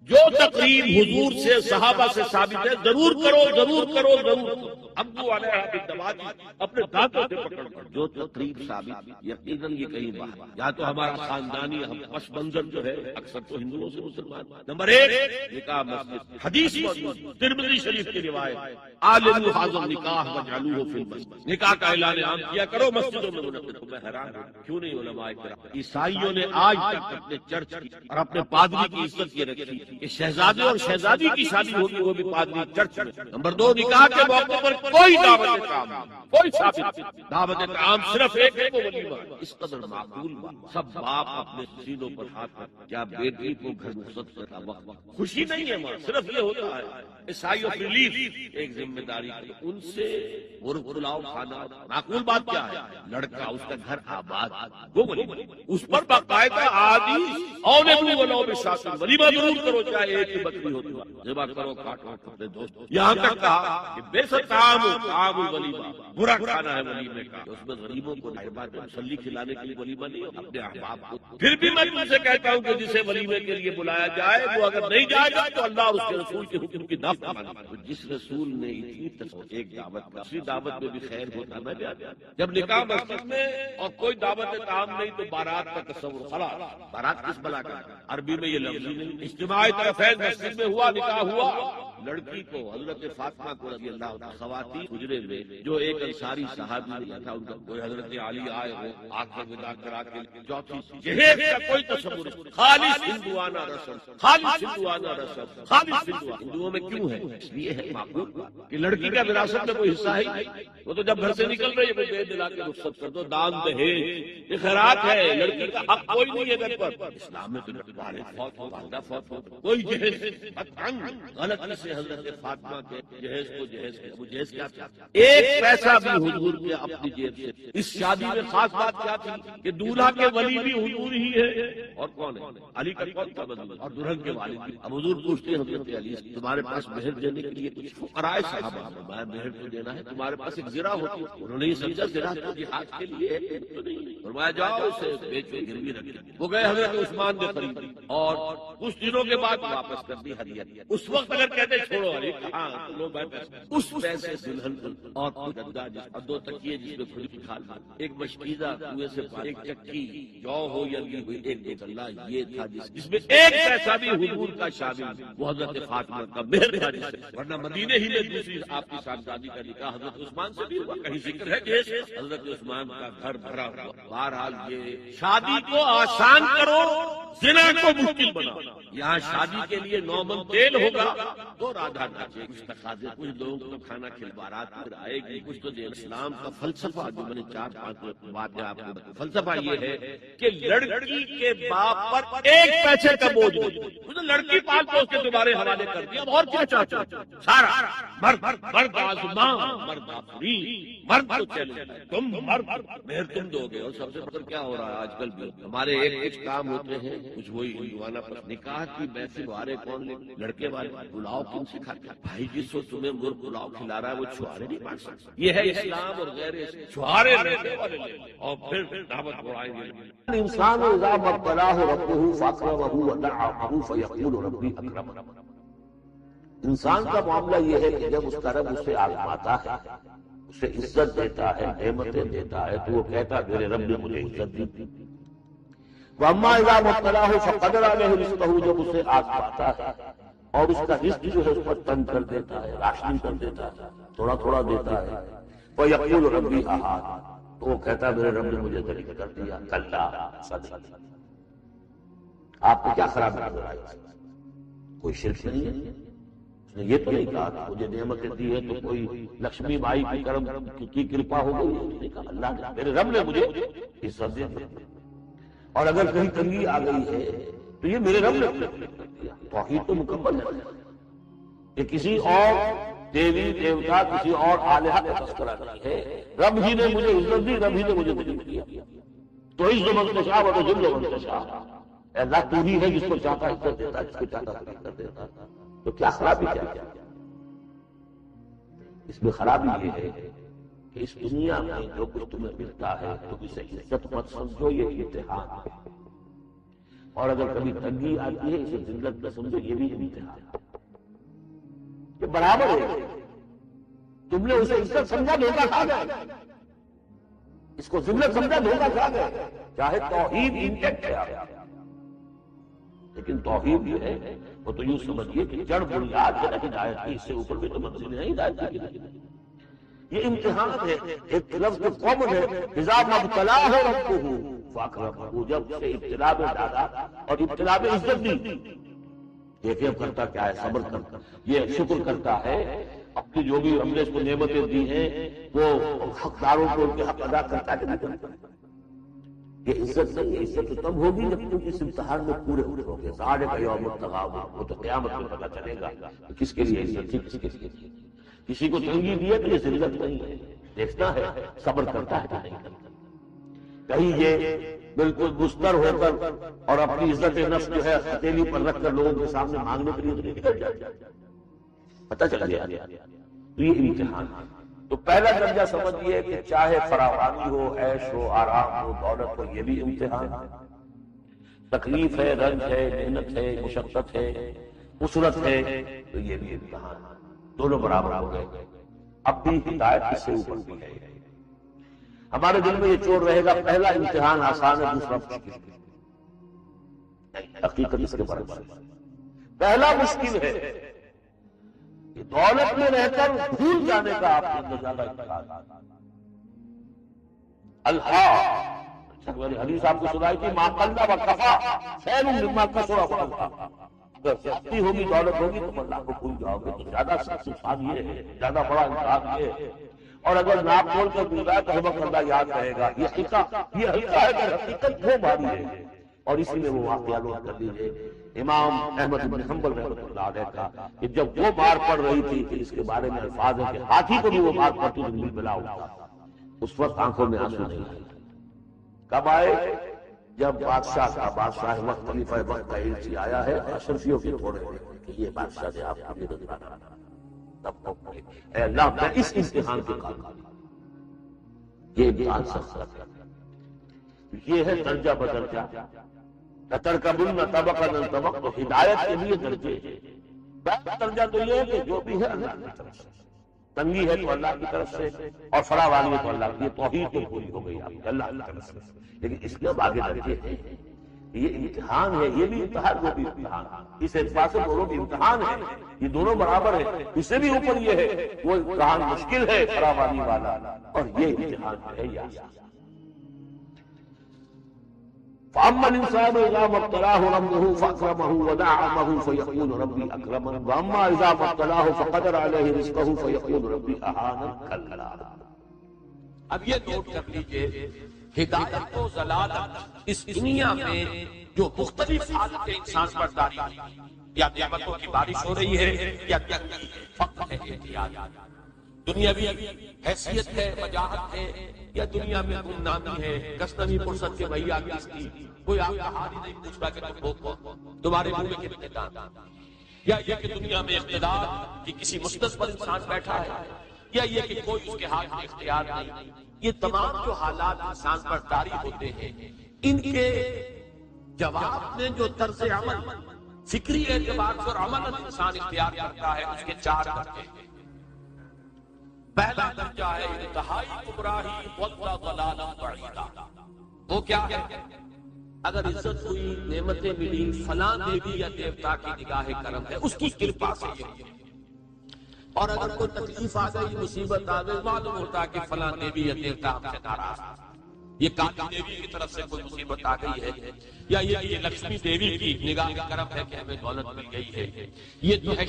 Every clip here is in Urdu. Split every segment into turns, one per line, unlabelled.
جو تقریب حضور سے صحابہ سے ثابت ہے ضرور کرو ضرور کرو ضرور کرو. ابو علیہ بالدواجی اپنے دانتوں سے پکڑ کر جو تقریب ثابت یقیناً یہ کہیں باہر یا تو ہمارا خاندانی پس منظر جو ہے اکثر تو ہندوؤں سے مسلمان. نمبر 1 نکاح مسجد حدیث موجود ترمذی شریف کی روایت عالم حاضر نکاح وجعلوه فی المسجد. نکاح کا اعلان عام کیا کرو مسجدوں میں منعقد. میں حیران ہوں کیوں نہیں علماء کرام عیسائیوں نے آج تک اپنے چرچ کی اور اپنے پادری کی عزت یہ رکھی کہ شہزادے اور شہزادی کی شادی ہوگی وہ بھی پادری چرچ میں. نمبر 2 نکاح کے موقع پر کوئی دعوت کام کوئی ثابت دعوت کام صرف ایک ہے وہ ولیمہ. اس قدر معقول سب باپ اپنے سینوں پر ہاتھ رکھ کیا بیٹی کو گھر رخصت کرتا وقت خوشی نہیں ہے ماں صرف یہ ہوتا ہے عیسائی آف ریلیف ایک ذمہ داری کی ان سے مرغ پلاؤ کھانا. معقول بات کیا ہے لڑکا اس کا گھر آباد وہ ولیمہ اس پر باقاعدہ عادی اونے ولو بشاطر ولیمہ ضرور کرو چاہے ایک ہی بکری ہو ذبح کرو کاٹو اپنے دوست. یہاں تک کہا کہ بے شک طعام الولیمہ برا کھانا ہے ولیمے کا. اس میں غریبوں کو مہربان مسلی کھلانے کے لیے ولیمہ نہیں اپنے احباب کو. پھر بھی میں تم سے کہتا ہوں کہ جسے ولیمے کے لیے بلایا جائے وہ اگر نہیں جائے گا تو اللہ اور اس کے رسول کے حکم کی نافرمانی. جس رسول نے ایک دعوت دوسری دعوت میں بھی خیر ہوتا میں بھی آ گیا. جب نکاح مسجد میں اور کوئی دعوت طعام نہیں تو بارات کا تصور خلاص. بارات کس بلا کا عربی میں یہ لفظ نہیں. اجتماعی طرفین مسجد میں ہوا نکاح ہوا. لڑکی کو حضرت فاطمہ کو رضی اللہ عنہ خواتین حجرے میں جو ایک انصاری صحابی نے تھا ان کا کوئی حضرت علی آئے ہو آگ کا ودا کرا کے چوتھی جہیز کا کوئی تصور خالص ہندوانہ رسم خالص ہندوانہ رسم خالص ہندوؤں میں کیوں ہے اس لیے ہے معقول کہ لڑکی کا وراثت میں کوئی حصہ ہی نہیں. وہ تو جب گھر سے نکل رہی ہے وہ دے دلا کے رخصت کر دو دان دہیج یہ خیرات ہے. لڑکی کا حق کوئی نہیں ہے گھر پر. اسلام میں تو والد فوت ہو والدہ فوت ہو کوئی جہیز غلطی سے حضرت فاطمہ کے جہیز کو جہیز کیا چاہتا ایک پیسہ بھی حضور کے اپنی جیب سے. اس شادی میں خاص بات کیا تھی کہ دولہا کے ولی بھی حضور ہی ہے. اور کون ہے علی کا کون تھا ولی اور دلہن کے والد بھی. اب حضور پوچھتے ہیں حضرت علی تمہارے پاس مہر دینے کے لیے کچھ فقراء صحابہ فرمایا مہر تو دینا ہے تمہارے پاس ایک زرہ ہوتی. انہوں نے یہ سمجھا زرہ تو جہاد کے لیے تو نہیں. فرمایا جاؤ اسے بیچ کے گروی رکھ دیں. وہ گئے حضرت عثمان نے خریدی اور کچھ دنوں کے بعد واپس کر دی ہدیہ. اس وقت اگر کہتے چھوڑو علی کہاں لو اس پیسے دلہن اور دو تکیے جس میں کھلی کھال ایک مشکیزہ کنویں سے ایک چکی جو ہو یا ہوئی ایک دوسلا یہ تھا جس میں ایک پیسہ بھی حضور کا شامل وہ حضرت فاطمہ کا مہر تھا. ورنہ مدینے ہی میں دوسری آپ کی صاحبزادی کا نکاح حضرت عثمان سے بھی ہوا. کہیں ذکر ہے کہ حضرت عثمان کا گھر بھرا ہوا. بہرحال یہ شادی کو آسان کرو زنا کو مشکل بناؤ. یہاں شادی کے لیے نارمل تیل ہوگا تو رادھا ناچے کچھ تقاضے کچھ لوگوں کو کھانا کھلوارات پھر آئے گی کچھ تو اسلام کا فلسفہ جو میں نے 4-5 باتیں آپ کو فلسفہ یہ ہے کہ لڑکی کے باپ پر ایک پیسے کا بوجھ نہیں. لڑکی پال تو اس کے دوبارے حوالے کر دیا. اور کیا چاہتا سارا مرد آزماں مرد آفری مرد کو چلے تم مرد مہر تم دو گے. اور سب سے بڑھ کیا ہو رہا ہے آج کل بھی ہمارے ایک کام ہوتے ہیں کچھ وہی ہندوانہ پر نکاح کی محفل والے کون لڑکے والے پلاؤ کن سے کھاتے بھائی جس کو تمہیں مرغ پلاؤ کھلا رہا ہے وہ چھوارے نہیں مار سکتا. یہ ہے اسلام اور غیر چھوارے رہنے والے اور پھر دعوت اڑائیں گے.
الانسان اذا ما ابتلاه ربه فاكرمه ونعمه فيقول ربي اكرمن. انسان کا معاملہ یہ ہے کہ جب اس کا رب اسے آزماتا ہے اسے عزت دیتا ہے نعمتیں دیتا ہے تو وہ کہتا میرے رب نے مجھے عزت دی. واما اذا ما ابتلاه فقدر عليه رزقه جب اسے آزماتا ہے اور اس کا رزق جو ہے اس پر تنگ کر دیتا ہے راشنی کر دیتا ہے تھوڑا تھوڑا دیتا ہے. ويقول ربي احد تو وہ کہتا میرے رب نے مجھے ذلیل کر دیا. کلا صدق. آپ کو کیا خرابی نظر آئی؟ کوئی شرک نہیں ہے. اس نے یہ تو نہیں کہا کہ مجھے نعمتیں دی ہے تو کوئی لکشمی بائی کی کرم کی کرپا ہو گئی. اللہ نے میرے رب نے مجھے عزت دی. اور اگر کہیں تنگی آ گئی ہے تو یہ میرے رب نے دیا. توحید تو مکمل ہے کہ کسی اور دیوی دیوتا کسی اور الہ کا تذکرہ نہیں ہے. رب ہی نے مجھے عزت دی رب ہی نے مجھے ذلیل کیا. تو عز من تشاء و تذل من تشاء. اللہ تو ہی ہے جس کو چاہتا عزت دیتا جس کو چاہتا ذلیل کر دیتا. تو کیا خرابی کیا اس میں؟ خرابی یہ ہے کہ اس دنیا میں جو کچھ تمہیں ملتا ہے تم اسے عزت مت سمجھو. یہ امتحان ہے. اور اگر کبھی تنگی آتی ہے اسے ذلت نہ سمجھو، یہ بھی امتحان ہے، یہ برابر ہے۔ تم نے اسے عزت سمجھا، دھوکہ کھا گئے، اس کو ذلت سمجھا، دھوکہ کھا گئے۔ چاہے توحید انٹیکٹ ہے آپ، لیکن توحید یہ ہے وہ تو یوں سمجھیے کہ جڑ بنیاد ہے نا ہدایت کی، اس سے اوپر بھی تو منزلیں ہیں ہدایت کی۔ یہ امتحان ہے۔ ایک لفظ کامن ہے، اذا ما ابتلاه ربه فاکرمہ، جب سے ابتلا میں ڈالا اور ابتلا میں عزت دی، دیکھیں اب کرتا کیا ہے، صبر کرتا، یہ شکر کرتا ہے، اپنی جو بھی ہم نے اس کو نعمتیں دی ہیں وہ حقداروں کو ان کے حق ادا کرتا ہے کہ نہیں کرتا۔ یہ عزت نہیں ہے، عزت تو تب ہوگی جب تم اس امتحان میں پورے اترو گے۔ ذالک یوم التغابن، وہ تو قیامت میں پتہ چلے گا کہ کس کے لیے عزت تھی، کس کے لیے تھی۔ کسی کو تنگی دی ہے تو یہ ذلت نہیں ہے، دیکھنا ہے صبر کرتا ہے کہ نہیں کرتا۔ کہیں یہ بالکل مستر ہو کر اور اپنی عزت نفس جو ہے ہتھیلی پر رکھ کر لوگوں کے سامنے مانگنے کے لیے تو نہیں نکل جائے، پتہ چل گیا۔ تو یہ امتحان ہے۔ تو پہلا درجہ سمجھیے کہ چاہے فراوانی ہو، عیش ہو، آرام ہو، دولت ہو، یہ بھی امتحان ہے۔ تکلیف ہے، رنج ہے، محنت ہے، مشقت ہے، اسرت ہے، تو یہ بھی امتحان ہے۔ دونوں برابر ہو گئے۔ اب بھی ہدایت اس سے اوپر بھی ہے۔ ہمارے دل میں یہ چور رہے گا پہلا امتحان آسان ہے، دوسرا مشکل ہے۔ حقیقت اس کے برابر ہے۔ پہلا مشکل ہے کہ دولت میں رہ کر بھول جانے کا آپ کے اندر زیادہ امتحان۔ حدیث آپ کو سنائی تھی، ما قل و کفا خیر مما کثر و الغا۔ اگر سختی ہوگی، دولت ہوگی تو اللہ کو بھول جاؤ گے، تو زیادہ سخت انسان یہ ہے، زیادہ بڑا انسان یہ ہے۔ اور اگر ناپ بول کر گزرا تو ہمیں اللہ یاد رہے گا۔ یہ ہلکا ہے کہ حقیقت وہ بھاری ہے۔ اور اسی میں وہ واقعہ نوٹ کر لیجیے امام احمد بن حنبل رحمۃ اللہ علیہ کا، کہ جب وہ مار پڑ رہی تھی کہ اس کے بارے میں الفاظ ہے کہ ہاتھی کو بھی وہ مار پڑتی تو دل بلا ہوتا، اس وقت آنکھوں میں آنسو نہیں آئے۔ کب آئے؟ جب بادشاہ وقت خلیفہ وقت کا ایلچی آیا ہے، اشرفیوں کے تھوڑے کہ یہ بادشاہ سے آپ کو بھی نظرانا، تب اے اللہ میں اس امتحان کے قابل، یہ امتحان سخت ہے۔ یہ ہے درجہ بدرجہ، لَتَرْكَبُنَّ طَبَقًا عَنْ طَبَقٍ، تو ہدایت کے لیے درجے ہیں۔ پہلا درجہ تو یہ ہے کہ جو بھی ہے اللہ کی طرف سے، تنگی ہے تو اللہ کی طرف سے، اور فراوانی ہے تو اللہ کی، یہ توحید تو پوری ہو گئی آپ کی اللہ کی طرف سے۔ لیکن اس کے اب آگے درجے ہیں، یہ امتحان ہے، یہ بھی امتحان، وہ بھی امتحان۔ اس اعتبار سے دونوں بھی امتحان ہیں، یہ دونوں برابر ہیں۔ اس سے بھی اوپر یہ ہے، وہ امتحان مشکل ہے فراوانی والا، اور یہ امتحان ہے یہ آسان۔ فَأَمَّا الْإِنسَانُ إِذَا مَا ابْتَلَاهُ رَبُّهُ فَأَكْرَمَهُ وَنَعَّمَهُ فَيَقُولُ رَبِّي أَكْرَمَنِ وَأَمَّا إِذَا مَا ابْتَلَاهُ فَقَدَرَ عَلَيْهِ رِزْقَهُ فَيَقُولُ رَبِّي أَهَانَنِ كَلَّا۔ اب یہ نوٹ کر لیجئے، ہدایت و ضلالت اس دنیا میں جو مختلف حالتیں انسان پر طاری ہوئی، یا نعمتوں کی بارش ہو رہی ہے، یا تنگی ہے، فقر ہے، احتیاج، دنیاوی حیثیت ہے، وجاہت ہے، یا دنیا میں گمنامی ہے، کسنوی فرصت کے بھیا کس کی، کوئی آپ کا حال ہی نہیں پوچھ رہا کہ تم ہو کون، تمہارے منہ میں کتنے دانت، یا یہ کہ دنیا میں اقتدار کی کسی مسند پر انسان بیٹھا ہے، یا یہ کہ کوئی اس کے ہاتھ میں اختیار نہیں۔ یہ تمام جو حالات انسان پر طاری ہوتے ہیں، ان کے جواب میں جو طرز عمل فکری اعتبار سے اور عمل انسان اختیار کرتا ہے، اس کے چار درجے ہیں۔ پہلا درجہ ہے انتہائی گمراہی وَالضَّلَالَ بَعِیدًا۔ وہ کیا ہے؟ اگر عزت ہوئی، نعمتیں ملی، فلاں دیوی یا دیوتا کی نگاہ کرم ہے، اس کی کرپا سے یہ، اور اگر کوئی تکلیف آ گئی، مصیبت آ گئی، معلوم ہوتا ہے کہ فلاں دیوی یا دیوتا ہم سے ناراض ہے، یہ کالی دیوی کی طرف سے کوئی مصیبت آ گئی ہے، یا یہ لکشمی دیوی کی نگاہ کرم ہے کہ ہمیں دولت مل گئی ہے۔ یہ جو ہے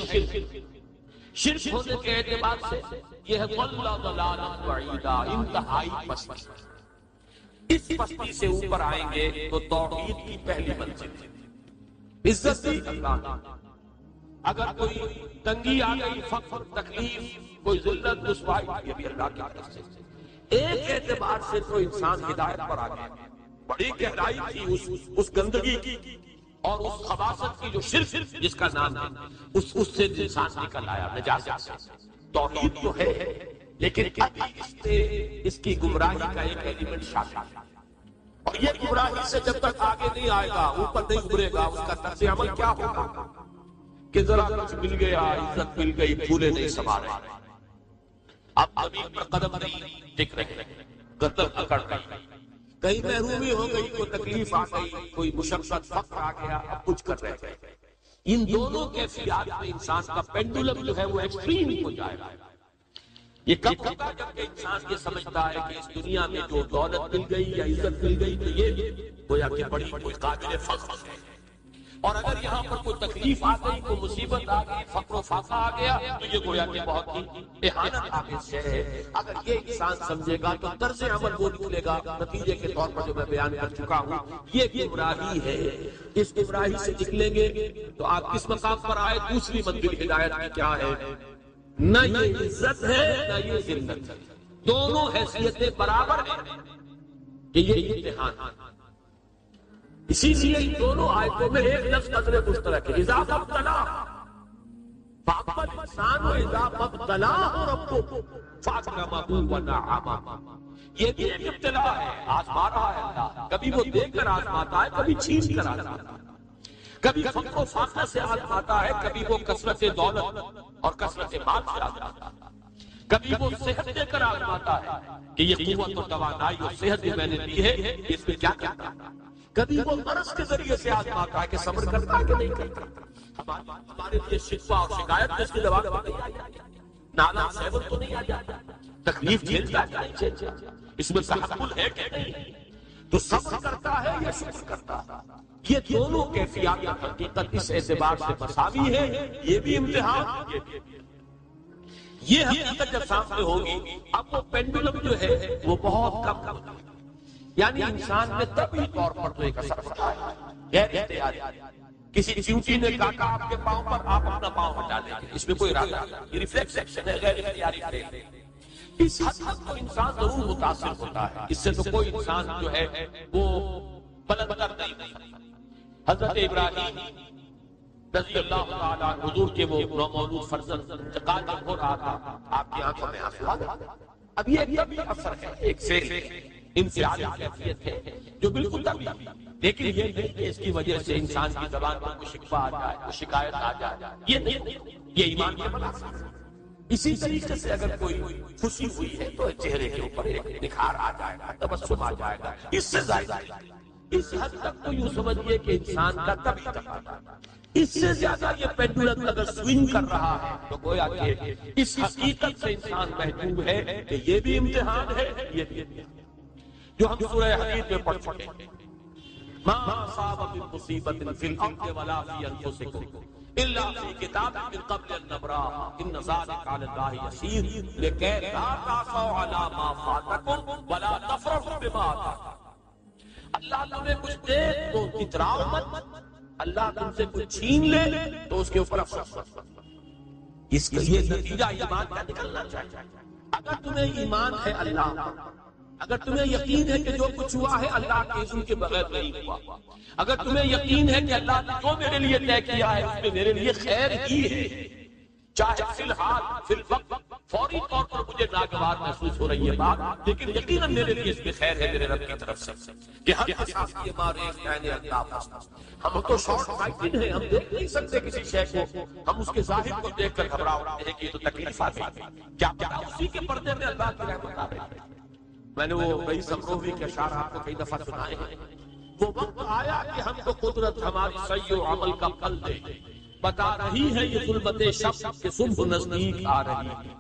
شرک ہونے کے اعتبار سے یہ ہے ضلال بعیدا، انتہائی پستی۔ اس پستی سے اوپر آئیں گے تو توحید کی پہلی منزل ہے، عزت دی اللہ نے۔ اگر کوئی تنگی آ گئی، فقر، تکلیف، کوئی ذلت، رسوائی، یہ بھی اللہ کی طرف سے۔ ایک اعتبار سے تو انسان ہدایت پر آ گیا، بڑی گہرائی تھی اس گندگی کی اور اس خباثت کی جو شرک جس کا نام ہے، اس سے انسان نکل آیا نجاست سے۔ توحید تو ہے، لیکن ابھی اس کی گمراہی کا ایک ایلیمنٹ شامل ہے۔ اور یہ گمراہی سے جب تک آگے نہیں آئے گا، اوپر نہیں ابھرے گا، اس کا طرز عمل کیا ہوگا کہ ذرا کچھ مل گیا، عزت مل گئی، پھولے نہیں سما رہے، اب زمین پر قدم نہیں ٹک رہے، گردن اکڑ گئی، کہیں محرومی ہو گئی، کوئی تکلیف آ گئی، کوئی مشقت فقر آ گیا، اب کچھ کر رہے تھے۔ ان دونوں کیفیات میں انسان کا پینڈولم جو ہے وہ ایکسٹریم ہو جائے گا۔ یہ کب ہوگا؟ جب کہ انسان یہ سمجھتا ہے کہ اس دنیا میں جو دولت مل گئی یا عزت مل گئی تو یہ گویا کہ بڑی کوئی قابل فخر ہے، اور اگر یہاں پر کوئی تکلیف آ گئی، کوئی مصیبت آ گئی، فقر و فاقہ آ گیا تو یہ گویا کہ بہت ہی اہانت آمیز ہے۔ اگر یہ انسان سمجھے گا تو طرز عمل وہ نکلے گا، نتیجے کے طور پر جو میں بیان کر چکا ہوں، یہ گمراہی ہے۔ اس گمراہی سے نکلیں گے تو آپ کس مقام پر آئے؟ دوسری منزل ہدایت کی کیا ہے؟ نہ یہ عزت ہے نہ یہ ذلت ہے، دونوں حیثیتیں برابر ہیں کہ یہ امتحان۔ اسی لیے ان دونوں آیتوں میں ایک لفظ قدر مشترک ہے، اذا مبتلا فاما الانسان اذا مبتلاه ربه فاکرمہ ونعمہ۔ یہ بھی ایک ابتلا ہے، آزما رہا ہے اللہ، کبھی وہ دے کر آزماتا ہے، کبھی چھین کر آزماتا ہے، کبھی فقر و فاقہ سے آزماتا ہے، کبھی وہ کثرت دولت اور کثرت مال سے آزماتا ہے، کبھی وہ صحت دے کر آزماتا ہے کہ یہ قوت و توانائی اور صحت جو میں نے دی ہے اس میں کیا کرتا ہے، کبھی وہ مرض کے ذریعے سے آزماتا ہے کہ صبر کرتا ہے کہ نہیں کرتا۔ ہمارے لیے شکوہ اور شکایت اس کی دوا نہیں آ جاتی، نالا صحبت تو نہیں آ جاتا، تکلیف جھیلتا ہے کہ نہیں، اس میں تحمل ہے کہ نہیں، تو صبر کرتا ہے یا شکر کرتا ہے؟ یہ دونوں کیفیات حقیقت اس اعتبار سے مساوی ہے، یہ بھی امتحان، یہ حقیقت جب سامنے ہوگی اب وہ پینڈولم جو ہے وہ بہت کم ہوگا، یعنی انسان میں طبعی طور پر تو ایک اثر ہوتا ہے غیر اختیاری۔ کسی چیونٹی نے کاٹا آپ کے پاؤں پر، آپ اپنا پاؤں ہٹا لیں گے، اس میں کوئی ارادہ نہیں، یہ ریفلیکس ایکشن ہے، غیر اختیاری ہے۔ اس حد تک تو انسان ضرور متاثر ہوتا ہے، اس سے تو کوئی انسان جو ہے وہ بلند تر نہیں۔ حضرت ابراہیم رضی اللہ تعالیٰ حضور کے وہ نومولود فرزند انتقال جب ہو رہا تھا، آپ کی آنکھوں میں آنسو آ گئے۔ اب یہ ایک طبعی اثر ہے، ایک فیل ہے، انفعالی کیفیت ہے جو بالکل طبیعی، لیکن یہ نہیں کہ اس کی وجہ سے انسان کی زبان پر کوئی شکوہ آ جائے، کوئی شکایت آ جائے، یہ نہیں، یہ ایمان کے منافع ہے۔ اسی طریقے سے اگر کوئی خوشی ہوئی ہے تو چہرے کے اوپر ایک نکھار آ جائے گا، تبسم آ جائے گا، اس سے زائد اس حد تک تو یوں سمجھیے کہ انسان کا طبعی تقاضا، اس سے زیادہ یہ پینڈولم اگر سوئنگ کر رہا ہے تو گویا کہ اس حقیقت سے انسان محجوب ہے کہ یہ بھی امتحان ہے، یہ بھی امتحان جو ہم سورہ حدید میں پڑھ چکے ہیں، ما اصاب من مصیبت فی الارض ولا فی انفسکم الا فی کتاب من قبل ان نبرأہا ان ذلک علی اللہ یسیر لکی لا تأسوا علی ما فاتکم ولا تفرحوا بما آتاکم۔ اللہ تمہیں کچھ دے تو اتراؤ مت، اللہ تم سے کچھ چھین لے تو اس کے اوپر افسوس مت۔ اس کا یہ نتیجہ ایمان کا نکلنا چاہیے۔ اگر تمہیں ایمان ہے اللہ کا، اگر تمہیں یقین ہے کہ جو کچھ ہوا ہے اللہ کے اذن کے بغیر نہیں ہوا، اگر تمہیں یقین ہے کہ اللہ نے جو میرے لیے طے کیا ہے اس میں میرے لیے خیر ہی ہے، چاہے فی الحال فی الوقت فوری طور پر مجھے ناگوار محسوس ہو رہی ہے بات، لیکن یقیناً میرے لیے اس میں خیر ہے میرے رب کی طرف سے کہ ہر احساس کی مارے یعنی اللہ۔ ہم تو شارٹ سائٹڈ ہیں، ہم دیکھ نہیں سکتے کسی شے کو، ہم اس کے ظاہر کو دیکھ کر گھبرا اٹھتے ہیں کہ یہ تو تکلیف آ گئی، کیا پتا اسی کے پردے میں اللہ کی رحمت آ رہی ہے۔ میں نے وہ رئیس سمروی کے اشعار آپ کو کئی دفعہ سنائے ہیں، وہ وقت آیا کہ ہم کو قدرت ہماری سعی و عمل کا پھل دے، بتا رہی ہے یہ ظلمت شب کہ صبح نزدیک آ رہی ہے،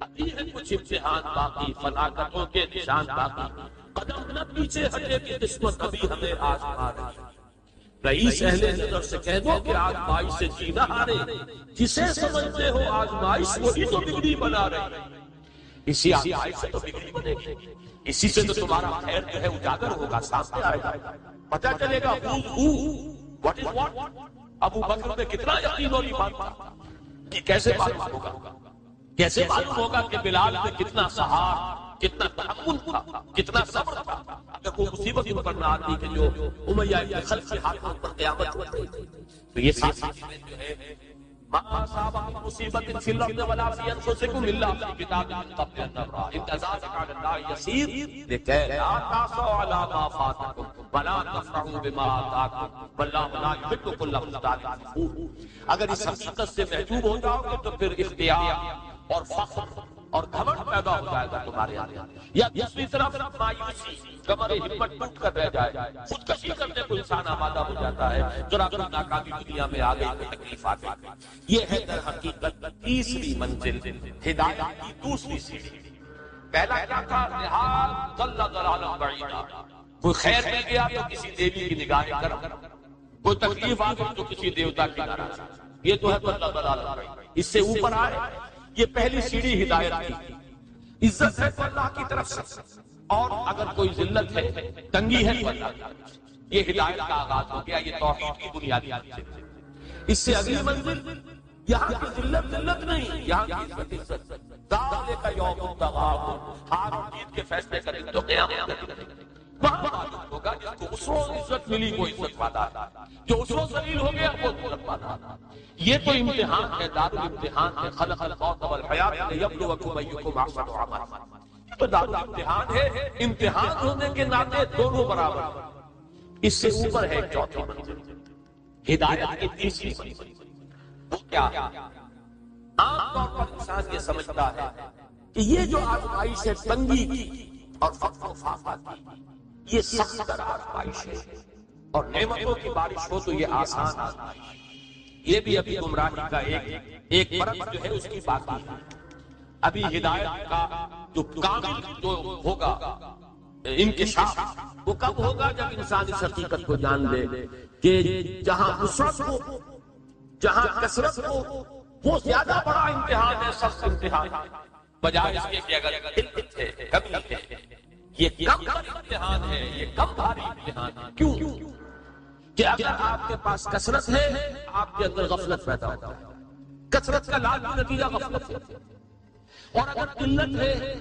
ابھی ہے کچھ امتحان باقی، فلاکتوں کے نشان باقی، قدم نہ پیچھے ہٹے کہ قسمت ابھی ہمیں آزما رہی ہے۔ رئیس اہل نظر سے کہہ دو کہ آزمائش سے جینا ہارے، جسے سمجھتے ہو آزمائش وہی تو بگڑی بنا رہی ہے، اسی آزمائش سے تو بگڑی بنے گی، اسی سے تو تمہارا خیر جو ہے اجاگر ہوگا، سامنے آئے گا، پتہ چلے گا what is what۔ ابو بکر میں کتنا یقین اور ایمان تھا، کہ کیسے معلوم ہوگا، کیسے معلوم ہوگا کہ بلال میں کتنا سہار، کتنا تحمل تھا، کتنا صبر تھا، اگر کوئی مصیبت ان پر نہ آتی کہ جو امیہ ابن خلف کے ہاتھوں پر قیامت ہوتی، تو یہ ساری چیزیں جو ہے ما اصاب من مصیبت فی الارض ولا فی انفسکم الا فی کتاب من قبل ان نبرأ ان ذلک علی اللہ یسیر لکی لا تعصوا علی ما فاتکم ولا تفرحوا بما آتاکم واللہ لا یحب کل مختال فخور۔ اگر اس حقیقت سے محجوب ہو جاؤ گے تو پھر اختیار اور فخر اور گھمنڈ پیدا ہو جائے گا تمہارے اندر، یا دوسری طرف مایوسی، کمر ہمت ٹوٹ کر رہ جائے، خودکشی کرنے کو انسان آمادہ ہو جاتا ہے، ذرا کوئی ناکامی دنیا میں آ گئی، کوئی تکلیف آ گئی۔ یہ ہے در حقیقت تیسری منزل، ہدایت کی دوسری سیڑھی۔ پہلا کیا تھا؟ نہال ضل ضلالا بعیدا، کوئی خیر مل گیا تو کسی دیوی کی نگاہ کرم، کوئی تکلیف آ گئی تو کسی دیوتا کی ناراضگی، یہ تو ہے ضل ضلالا بعیدا۔ اس سے اوپر آئے، یہ پہلی سیڑھی ہدایت کی، عزت ہے تو اللہ کی طرف سے، اور اگر کوئی ذلت ہے، تنگی ہے تو اللہ کی طرف سے۔ یہ ہدایت کا آغاز ہو گیا، یہ توحید کی بنیادی منزل۔ اس سے اگلی منزل، یہاں کی ذلت نہیں، یہاں کی عزت۔ ذالک یوم التغابن، ہار اور جیت کے فیصلے کا دن تو قیامت کا دن ہے۔ وہاں معلوم ہوگا جس کو اس روز عزت ملی وہ عزت پاتا ہے، جو اس روز ذلیل ہو گیا وہ ذلت پاتا ہے۔ یہ تو امتحان ہے، دارالامتحان ہے، خلق الموت والحیات لیبلوکم ایکم احسن عملا، تو دارالامتحان ہے، امتحان ہونے کے ناطے دونوں برابر ہیں۔ اس سے اوپر ہے چوتھی منزل، ہدایت کی تیسری منزل۔ وہ کیا؟ عام طور پر انسان یہ سمجھتا ہے کہ یہ جو آزمائش ہے تنگی کی اور فقر و فاقہ کی، یہ سخت تر آزمائش ہے، اور نعمتوں کی بارش ہو تو یہ آسان آزمائش ہے۔ یہ بھی ابھی گمراہی کا ایک برق جو ہے اس کی باقی ہے۔ ابھی ہدایت کا جو کامل جو ہوگا انکشاف، وہ کب ہوگا؟ جب انسان اس حقیقت کو جان لے کہ جہاں وسعت ہو، جہاں کثرت ہو، وہ زیادہ بڑا امتحان ہے، سخت امتحان، بجائے اس کے کہ اگر قلت ہے، کمی ہے، یہ کم امتحان ہے، یہ کم بھاری امتحان ہے۔ کیوں؟ کہ اگر آپ کے پاس کثرت ہے، آپ کے اندر غفلت پیدا ہوتا ہے، کثرت کا لازمی نتیجہ غفلت ہے، اور اگر قلت ہے،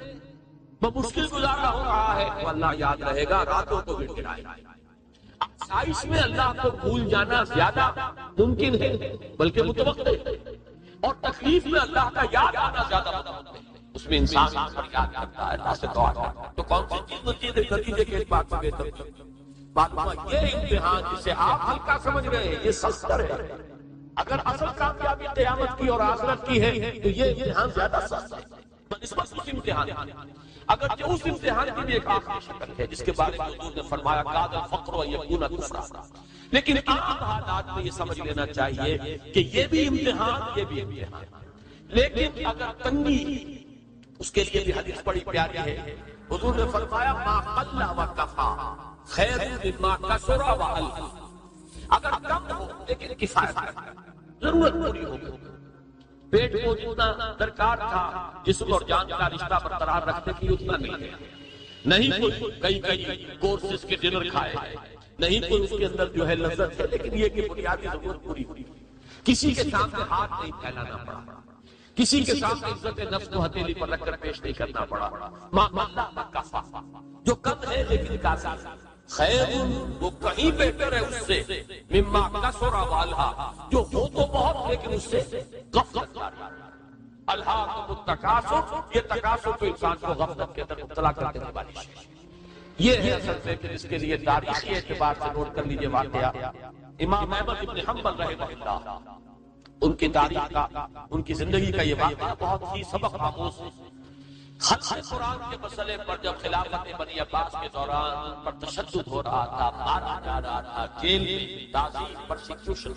بمشکل گزارا ہو رہا ہے، تو اللہ یاد رہے گا، راتوں کو گڑ گڑائے گا۔ آسائش میں اللہ کو بھول جانا زیادہ ممکن ہے بلکہ متوقع ہے، اور تکلیف میں اللہ کا یاد آنا زیادہ متوقع ہے۔ اس میں انسان یاد کرتا ہے، اللہ سے دعا کرتا ہے، تو کون سی چیز ہوتی ہے نتیجے کے بات سے بہتر بات یہ امتحان جسے آپ ہلکا سمجھ رہے ہیں، یہ سختر ہے۔ اگر اصل کامیابی قیامت کی اور آخرت کی ہے تو یہ امتحان زیادہ سخت ہے بنسبت اس امتحان۔ اگر جو اس امتحان کی بھی ایک آخری شکل ہے جس کے بارے میں حضور نے فرمایا کاد الفقر ان یکون کفرا، لیکن عام حالات میں یہ سمجھ لینا چاہیے کہ یہ بھی امتحان، یہ بھی امتحان، لیکن اگر تنگی، اس کے لیے بھی حدیث بڑی پیاری ہے، حضور نے فرمایا ما قل و کفا خیر مما کثر و الف، اگر کم ہو لیکن کفایت کرے، ضرورت پوری ہو گئی، پیٹ کو جتنا درکار تھا جسم اور جان کا رشتہ برقرار رکھنے کے لیے اتنا مل گیا، نہیں کوئی کئی کورسز کے ڈنر کھائے، نہیں کوئی اس کے اندر جو ہے لذت ہے، لیکن یہ کہ بنیادی ضرورت پوری ہوئی، کسی کے سامنے ہاتھ نہیں پھیلانا پڑا، کسی کے سامنے عزت نفس کو ہتھیلی پر رکھ کر پیش نہیں کرنا پڑا، جو کم ہے لیکن کافی، خیر وہ کہیں بہتر ہے اس سے مما کثر والھا، جو ہو تو بہت لیکن اس سے غفلت جاری، الہاکم التکاثر، یہ تکاثر تو انسان کو غفلت کے اندر مبتلا کر دینے والی ہے۔ یہ ہے اصل میں کہ اس کے لیے تاریخی اعتبار سے نوٹ کر لیجیے واقعہ امام احمد بن حنبل رحمہ اللہ، ان کی تاریخ کا، ان کی زندگی کا یہ واقعہ بہت ہی سبق آموز ہے۔ خلق قرآن کے مسئلے پر جب خلافت بنی عباس کے دوران ان پر تشدد ہو رہا تھا، مارا جا رہا تھا، جیل میں تعذیب، پرسیکیوشن،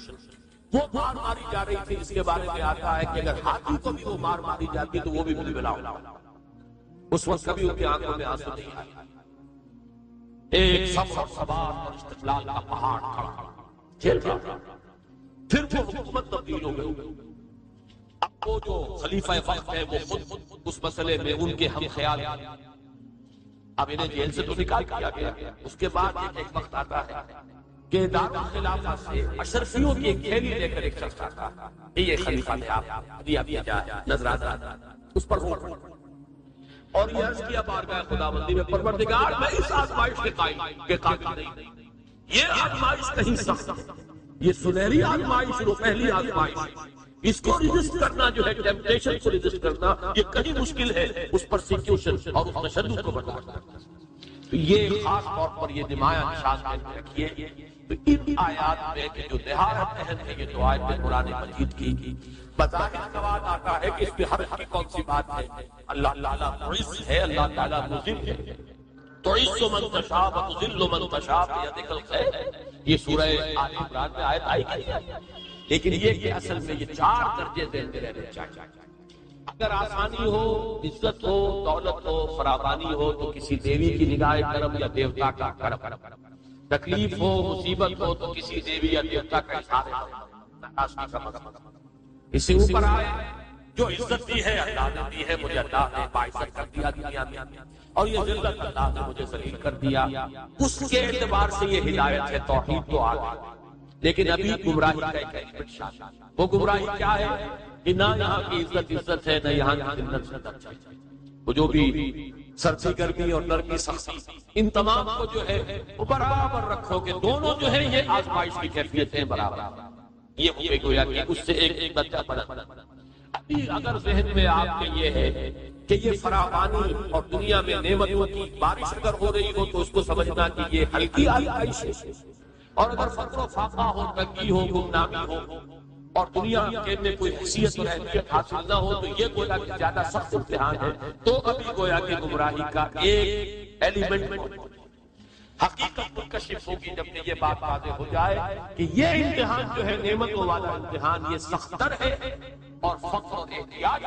وہ مار ماری جا رہی تھی، اس کے بارے میں آتا ہے کہ اگر ہاتھی کو بھی وہ مار ماری جاتی تو وہ بھی مجھ بلا ہوتا، اس وقت کبھی ان کی آنکھوں میں آنسو نہیں آئے، ایک صبر اور ثبات اور استقلال کا پہاڑ کھڑا جیل رہا، پھر وہ حکومت تبدیل ہو گئی، اب وہ جو خلیفہ وقت ہے وہ خود اس مسئلے میں ان کے ہم خیال، اب انہیں جیل سے تو نکال دیا گیا، اس کے بعد ایک وقت آتا ہے کہ دارالخلافہ سے اشرفیوں کی ایک تھیلی لے کر ایک شخص آتا ہے، یہ خلیفہ نے آپ دیا جائے نظر آتا، اس پر غور اور یہ عرض کیا بارگاہ خداوندی میں، پروردگار میں اس آزمائش کے قائل نہیں، یہ آزمائش کہیں سخت
یہ سنہری آزمائش وہ پہلی آزمائش ہے، اس کو ریزسٹ کرنا جو ہے، ٹیمپٹیشن کو ریزسٹ کرنا یہ کہیں مشکل ہے، اس پرسیکیوشن اور اس تشدد کو برداشت کرنا۔ تو یہ خاص طور پر یہ نمایاں نشان میں رکھیے۔ تو ان آیات میں کہ جو نہایت اہم ہے یہ دو آیتیں قرآن مجید کی، بظاہر سوال آتا ہے کہ اس میں حرج کی کون سی بات ہے؟ اللہ تعالیٰ معز ہے، اللہ تعالیٰ مذل ہے، تعز من تشاء وتذل من تشاء بیدک الخیر، یہ سورہ آل عمران میں آیت آئی ہے۔ لیکن یہ کہ اصل میں یہ چار درجے دیتے رہنے چاہیے۔ اگر آسانی ہو، عزت ہو، دولت ہو، فراوانی ہو تو کسی دیوی کی نگاہ کرم یا دیوتا کا کرم، تکلیف ہو، مصیبت ہو تو کسی دیوی یا دیوتا کا اشارہ کا مقصد۔ اس سے اوپر آئے جو عزت دی ہے اللہ نے دی ہے، مجھے اللہ نے باعزت کر دیا دنیا میں، اور یہ ذلت اللہ نے مجھے ذلیل کر دیا، اس کے اعتبار سے یہ ہدایت ہے، توحید تو آگے۔ لیکن ابھی گمراہی کا ایک ایلیمنٹ شامل ہے۔ وہ گمراہی کیا ہے کہ نہ یہاں کی عزت ہے، نہ یہاں کی ذلت ہے۔ وہ جو بھی سردی گرمی اور نرمی سختی، ان تمام کو جو ہے وہ برابر رکھو کہ دونوں جو ہے یہ آزمائش کی کیفیتیں برابر، یہ ہوئے گویا کہ اس سے ایک درجہ بڑھا۔ ابھی اگر ذہن میں آپ کے یہ ہے کہ یہ فراوانی اور دنیا میں نعمتوں کی بارش اگر ہو رہی ہو تو اس کو سمجھنا کہ یہ ہلکی آزمائش ہے، اور اگر فقر و فاقہ ہو، تنگی ہو، گمنامی ہو، اور دنیا کے میں کوئی حیثیت اور اہمیت حاصل نہ ہو تو یہ گویا کہ زیادہ سخت امتحان ہے۔ تو ابھی گویا کہ گمراہی کا ایک ایلیمنٹ حقیقت منکشف ہوگی جب کہ یہ بات واضح ہو جائے کہ یہ امتحان جو ہے نعمتوں والا امتحان یہ سختر ہے، اور فقر اور احتیاج